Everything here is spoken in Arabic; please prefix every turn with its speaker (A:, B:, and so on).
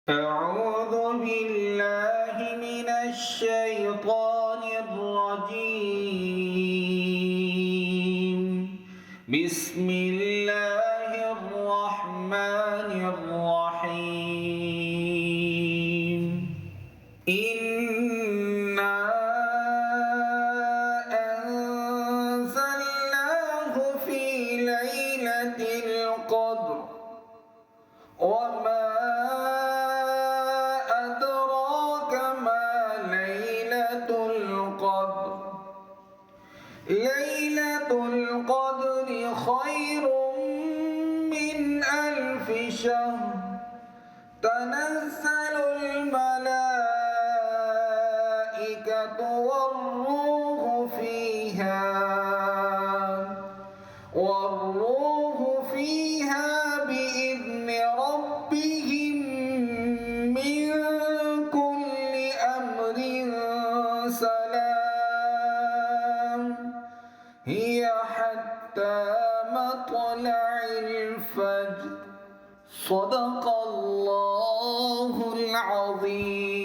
A: أعوذ بالله من الشيطان الرجيم. بسم الله الرحمن الرحيم. إنا أنزلناه في ليلة القدر وما أدراك ما ليلة القدر. ليلة القدر خير من 1000 شهر. تنزل الملائكة والروح فيها بإذن ربهم من كل أمر سلام. هي حتى مطلع الفجر. صدق الله العظيم.